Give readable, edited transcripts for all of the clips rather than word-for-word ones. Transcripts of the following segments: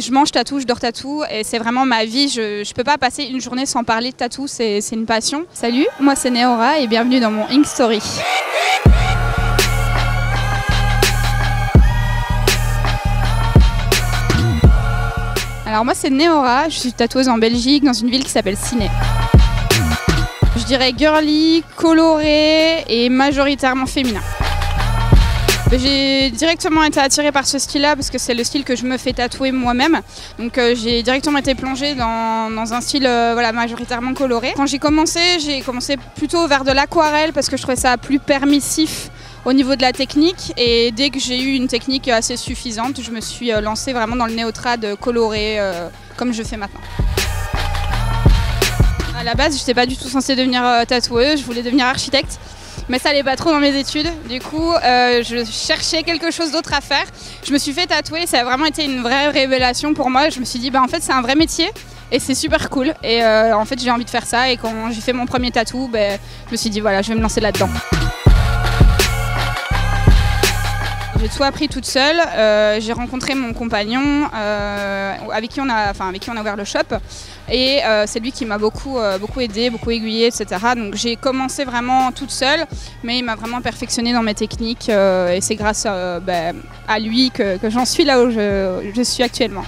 Je mange tatou, je dors tatou et c'est vraiment ma vie. Je peux pas passer une journée sans parler de tatou, c'est une passion. Salut, moi c'est Neora et bienvenue dans mon Ink Story. Alors moi c'est Neora, je suis tatoueuse en Belgique dans une ville qui s'appelle Ciney. Je dirais girly, coloré et majoritairement féminin. J'ai directement été attirée par ce style-là parce que c'est le style que je me fais tatouer moi-même. Donc j'ai directement été plongée dans un style voilà, majoritairement coloré. Quand j'ai commencé plutôt vers de l'aquarelle parce que je trouvais ça plus permissif au niveau de la technique. Et dès que j'ai eu une technique assez suffisante, je me suis lancée vraiment dans le néotrad coloré comme je fais maintenant. À la base, je n'étais pas du tout censée devenir tatoueuse, je voulais devenir architecte. Mais ça n'allait pas trop dans mes études. Du coup, je cherchais quelque chose d'autre à faire. Je me suis fait tatouer, ça a vraiment été une vraie révélation pour moi. Je me suis dit, en fait, c'est un vrai métier et c'est super cool. Et en fait, j'ai envie de faire ça. Et quand j'ai fait mon premier tatou, je me suis dit, voilà, je vais me lancer là-dedans. J'ai tout appris toute seule. J'ai rencontré mon compagnon avec qui on a ouvert le shop. Et c'est lui qui m'a beaucoup aidé, beaucoup aiguillé, etc. Donc j'ai commencé vraiment toute seule, mais il m'a vraiment perfectionné dans mes techniques et c'est grâce à lui que j'en suis là où je suis actuellement.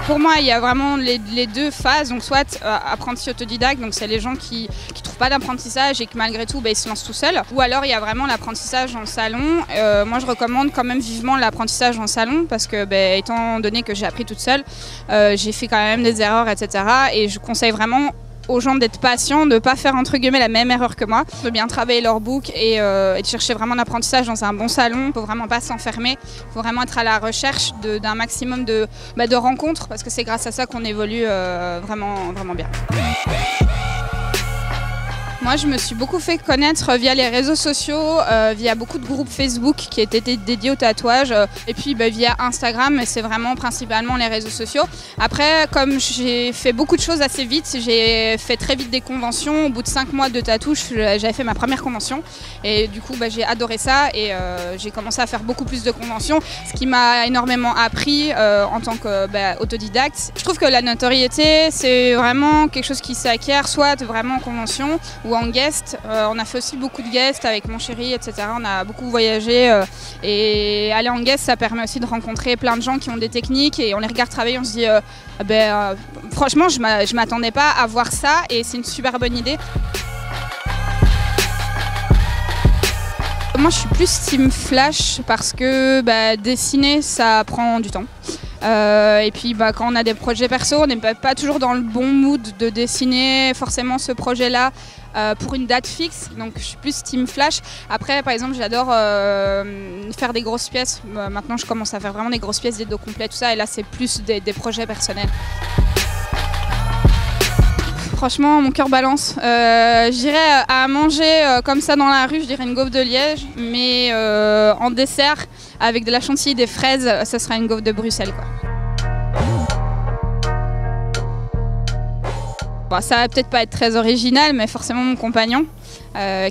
Pour moi, il y a vraiment les deux phases, donc soit apprenti autodidacte, donc c'est les gens qui trouvent pas d'apprentissage et que malgré tout, ils se lancent tout seuls. Ou alors il y a vraiment l'apprentissage en salon. Moi, je recommande quand même vivement l'apprentissage en salon parce que, étant donné que j'ai appris toute seule, j'ai fait quand même des erreurs, etc. Et je conseille vraiment aux gens d'être patients, de ne pas faire entre guillemets la même erreur que moi, de bien travailler leur book et de chercher vraiment l'apprentissage dans un bon salon. Il ne faut vraiment pas s'enfermer, il faut vraiment être à la recherche d'un maximum de rencontres parce que c'est grâce à ça qu'on évolue vraiment bien. Moi, je me suis beaucoup fait connaître via les réseaux sociaux, via beaucoup de groupes Facebook qui étaient dédiés au tatouage, et puis via Instagram, mais c'est vraiment principalement les réseaux sociaux. Après, comme j'ai fait beaucoup de choses assez vite, j'ai fait très vite des conventions. Au bout de 5 mois de tatouage, j'avais fait ma première convention, et du coup, j'ai adoré ça, et j'ai commencé à faire beaucoup plus de conventions, ce qui m'a énormément appris en tant qu'autodidacte. Je trouve que la notoriété, c'est vraiment quelque chose qui s'acquiert, soit vraiment en convention, ou en guest. On a fait aussi beaucoup de guests avec mon chéri, etc. On a beaucoup voyagé et aller en guest, ça permet aussi de rencontrer plein de gens qui ont des techniques et on les regarde travailler, on se dit franchement, je m'attendais pas à voir ça et c'est une super bonne idée. Moi, je suis plus team flash parce que dessiner, ça prend du temps. Et puis quand on a des projets perso, on n'est pas toujours dans le bon mood de dessiner forcément ce projet-là pour une date fixe. Donc je suis plus team flash. Après, par exemple, j'adore faire des grosses pièces. Maintenant, je commence à faire vraiment des grosses pièces, des dos complets, tout ça. Et là, c'est plus des projets personnels. Franchement, mon cœur balance. Je dirais à manger comme ça dans la rue, je dirais une gaufre de Liège, mais en dessert, avec de la chantilly, des fraises, ça sera une gaufre de Bruxelles, quoi. Bon, ça va peut-être pas être très original, mais forcément mon compagnon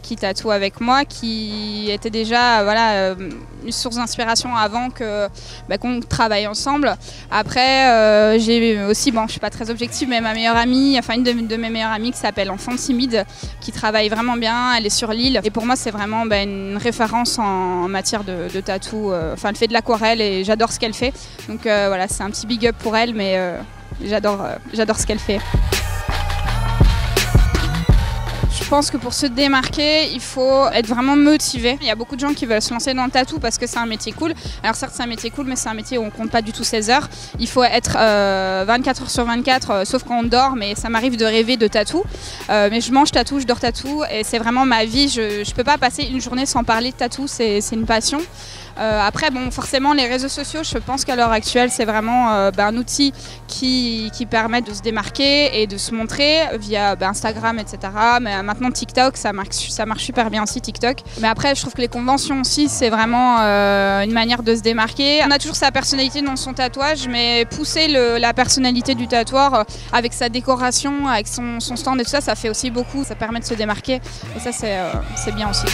qui tatoue avec moi, qui était déjà une source d'inspiration avant qu'on travaille ensemble. Après, j'ai aussi, je suis pas très objective, mais ma meilleure amie, une de mes meilleures amies qui s'appelle Enfant Timide, qui travaille vraiment bien, elle est sur Lille. Et pour moi, c'est vraiment une référence en matière de tatou. Elle fait de l'aquarelle et j'adore ce qu'elle fait. Donc voilà, c'est un petit big up pour elle, mais j'adore ce qu'elle fait. Je pense que pour se démarquer, il faut être vraiment motivé. Il y a beaucoup de gens qui veulent se lancer dans le tatou parce que c'est un métier cool. Alors certes, c'est un métier cool, mais c'est un métier où on compte pas du tout ses heures. Il faut être 24 heures sur 24, sauf quand on dort, mais ça m'arrive de rêver de tatou. Mais je mange tatou, je dors tatou, et c'est vraiment ma vie. Je peux pas passer une journée sans parler de tatou, c'est une passion. Après, forcément, les réseaux sociaux, je pense qu'à l'heure actuelle, c'est vraiment un outil qui permet de se démarquer et de se montrer via Instagram, etc. Mais maintenant, TikTok, ça marche super bien aussi, TikTok. Mais après, je trouve que les conventions aussi, c'est vraiment une manière de se démarquer. On a toujours sa personnalité dans son tatouage, mais pousser la personnalité du tatoueur avec sa décoration, avec son stand et tout ça, ça fait aussi beaucoup. Ça permet de se démarquer et ça, c'est bien aussi.